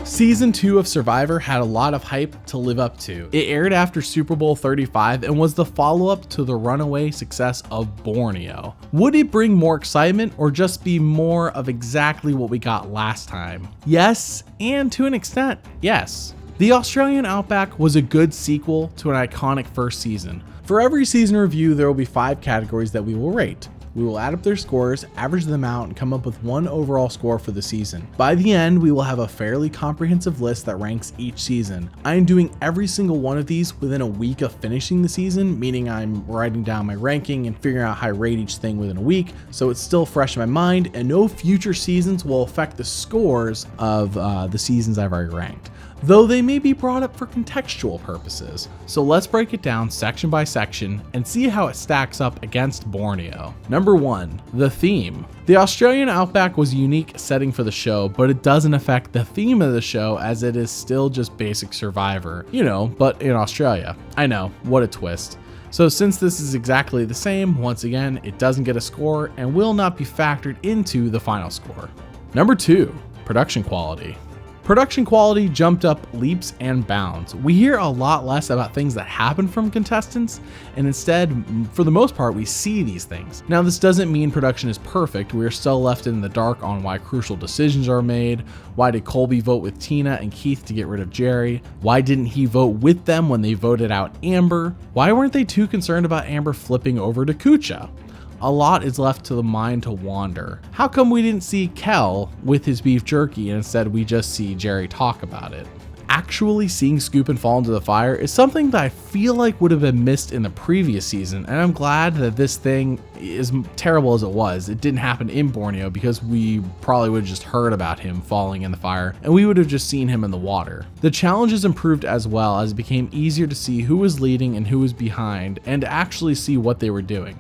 Season 2 of Survivor had a lot of hype to live up to. It aired after Super Bowl 35 and was the follow-up to the runaway success of Borneo. Would it bring more excitement or just be more of exactly what we got last time? Yes, and to an extent, yes. The Australian Outback was a good sequel to an iconic first season. For every season review, there will be 5 categories that we will rate. We will add up their scores, average them out, and come up with one overall score for the season. By the end, we will have a fairly comprehensive list that ranks each season. I am doing every single one of these within a week of finishing the season, meaning I'm writing down my ranking and figuring out how I rate each thing within a week, so it's still fresh in my mind, and no future seasons will affect the scores of the seasons I've already ranked, though they may be brought up for contextual purposes. So let's break it down section by section and see how it stacks up against Borneo. Number 1, the theme. The Australian Outback was a unique setting for the show, but it doesn't affect the theme of the show as it is still just basic Survivor, but in Australia. I know, what a twist. So since this is exactly the same, once again, it doesn't get a score and will not be factored into the final score. Number 2, production quality. Production quality jumped up leaps and bounds. We hear a lot less about things that happen from contestants, and instead, for the most part, we see these things. Now, this doesn't mean production is perfect. We are still left in the dark on why crucial decisions are made. Why did Colby vote with Tina and Keith to get rid of Jerry? Why didn't he vote with them when they voted out Amber? Why weren't they too concerned about Amber flipping over to Kucha? A lot is left to the mind to wander. How come we didn't see Kel with his beef jerky and instead we just see Jerry talk about it? Actually seeing Scoop and fall into the fire is something that I feel like would have been missed in the previous season, and I'm glad that this thing, as terrible as it was, it didn't happen in Borneo because we probably would have just heard about him falling in the fire and we would have just seen him in the water. The challenges improved as well as it became easier to see who was leading and who was behind and to actually see what they were doing.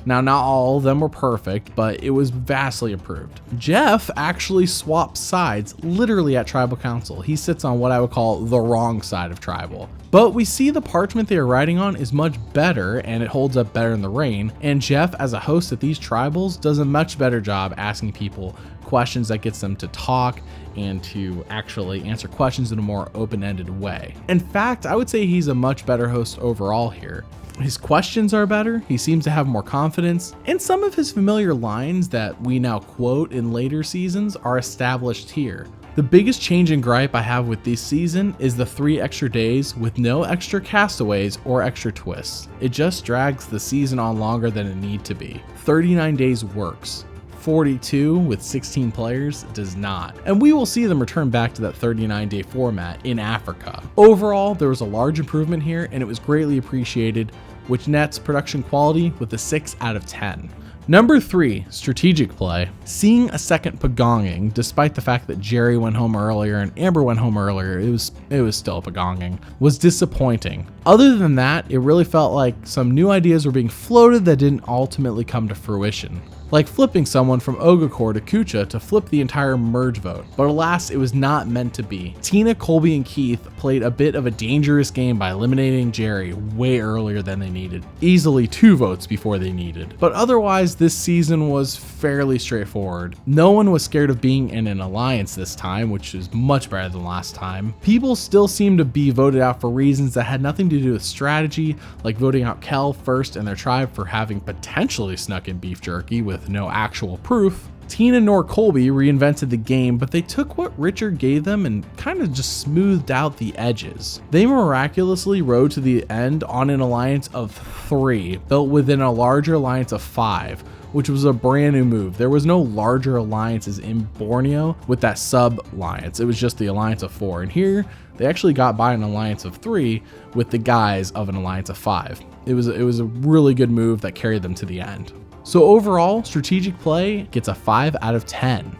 Now, not all of them were perfect, but it was vastly improved. Jeff actually swaps sides literally at Tribal Council. He sits on what I would call the wrong side of Tribal. But we see the parchment they are writing on is much better and it holds up better in the rain. And Jeff, as a host at these tribals, does a much better job asking people questions that gets them to talk and to actually answer questions in a more open-ended way. In fact, I would say he's a much better host overall here. His questions are better, he seems to have more confidence, and some of his familiar lines that we now quote in later seasons are established here. The biggest change and gripe I have with this season is the 3 extra days with no extra castaways or extra twists. It just drags the season on longer than it need to be. 39 days works. 42 with 16 players does not. And we will see them return back to that 39-day format in Africa. Overall, there was a large improvement here and it was greatly appreciated, which nets production quality with a 6 out of 10. Number 3, strategic play. Seeing a second pagonging, despite the fact that Jerry went home earlier and Amber went home earlier, it was still a pagonging, was disappointing. Other than that, it really felt like some new ideas were being floated that didn't ultimately come to fruition. Like flipping someone from Ogakor to Kucha to flip the entire merge vote, but alas, it was not meant to be. Tina, Colby, and Keith played a bit of a dangerous game by eliminating Jerry way earlier than they needed, easily 2 votes before they needed. But otherwise, this season was fairly straightforward. No one was scared of being in an alliance this time, which is much better than last time. People still seemed to be voted out for reasons that had nothing to do with strategy, like voting out Kel first and their tribe for having potentially snuck in beef jerky with no actual proof. Tina nor Colby reinvented the game, but they took what Richard gave them and kind of just smoothed out the edges. They miraculously rode to the end on an alliance of 3, built within a larger alliance of 5, which was a brand new move. There was no larger alliances in Borneo with that sub-alliance. It was just the alliance of 4. And here, they actually got by an alliance of 3 with the guise of an alliance of 5. It was a really good move that carried them to the end. So overall, strategic play gets a 5 out of 10.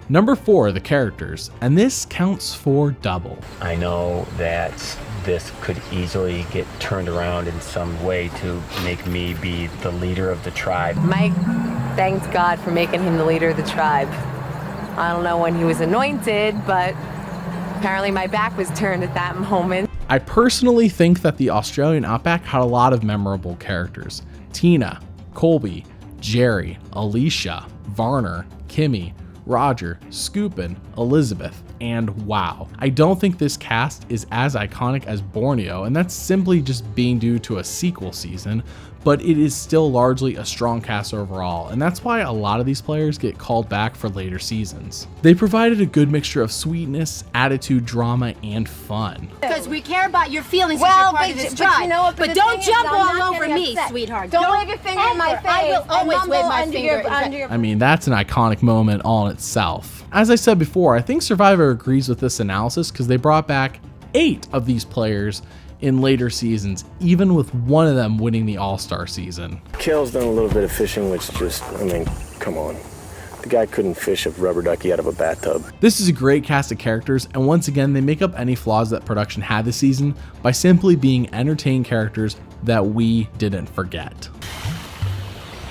Number 4, the characters, and this counts for double. I know that this could easily get turned around in some way to make me be the leader of the tribe. Mike thanked God for making him the leader of the tribe. I don't know when he was anointed, but apparently my back was turned at that moment. I personally think that the Australian Outback had a lot of memorable characters. Tina, Colby, Jerry, Alicia, Varner, Kimmy, Roger, Scoopin, Elizabeth, and wow. I don't think this cast is as iconic as Borneo, and that's simply just being due to a sequel season, but it is still largely a strong cast overall, and that's why a lot of these players get called back for later seasons. They provided a good mixture of sweetness, attitude, drama, and fun. Because we care about your feelings as you're part of this tribe. You know what, but the don't thing is, jump I'm not all over getting me, upset. sweetheart. Don't wave your finger in my face. I will always and wave my under finger. under your I mean, that's an iconic moment all in itself. As I said before, I think Survivor agrees with this analysis because they brought back 8 of these players in later seasons, even with one of them winning the All-Star season. Kale's done a little bit of fishing, which just, I mean, come on. The guy couldn't fish a rubber ducky out of a bathtub. This is a great cast of characters, and once again, they make up any flaws that production had this season by simply being entertaining characters that we didn't forget.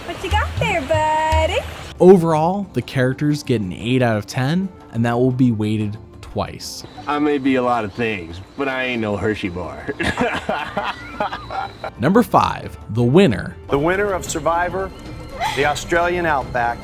What you got there, buddy? Overall, the characters get an 8 out of 10, and that will be weighted twice. I may be a lot of things, but I ain't no Hershey bar. Number 5, the winner. The winner of Survivor, the Australian Outback.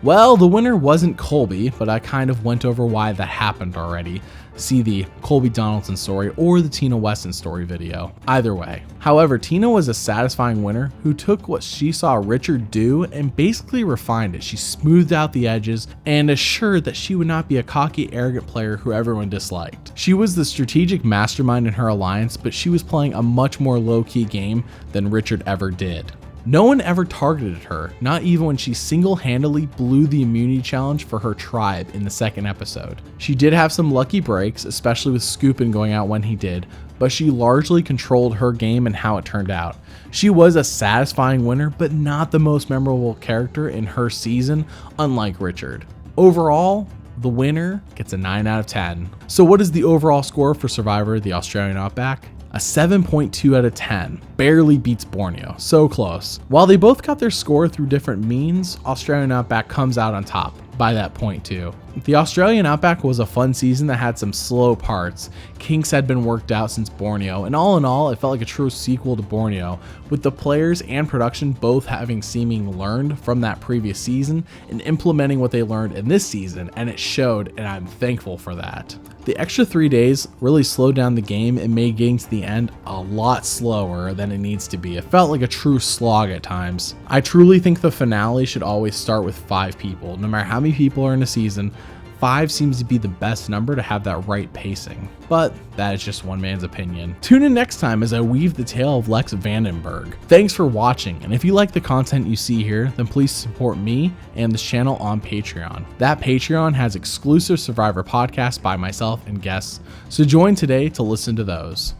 Well, the winner wasn't Colby, but I kind of went over why that happened already. See the Colby Donaldson story or the Tina Weston story video. Either way. However, Tina was a satisfying winner who took what she saw Richard do and basically refined it. She smoothed out the edges and assured that she would not be a cocky, arrogant player who everyone disliked. She was the strategic mastermind in her alliance, but she was playing a much more low-key game than Richard ever did. No one ever targeted her, not even when she single-handedly blew the immunity challenge for her tribe in the second episode. She did have some lucky breaks, especially with Scoopin going out when he did, but she largely controlled her game and how it turned out. She was a satisfying winner, but not the most memorable character in her season, unlike Richard. Overall, the winner gets a 9 out of 10. So what is the overall score for Survivor, the Australian Outback? A 7.2 out of 10, barely beats Borneo, so close. While they both got their score through different means, Australian Outback comes out on top by that point too. The Australian Outback was a fun season that had some slow parts. Kinks had been worked out since Borneo, and all in all, it felt like a true sequel to Borneo, with the players and production both having seemingly learned from that previous season and implementing what they learned in this season, and it showed, and I'm thankful for that. The extra 3 days really slowed down the game and made getting to the end a lot slower than it needs to be. It felt like a true slog at times. I truly think the finale should always start with 5 people. No matter how many people are in a season, 5 seems to be the best number to have that right pacing. But that is just one man's opinion. Tune in next time as I weave the tale of Lex Vandenberg. Thanks for watching, and if you like the content you see here, then please support me and this channel on Patreon. That Patreon has exclusive Survivor podcasts by myself and guests, so join today to listen to those.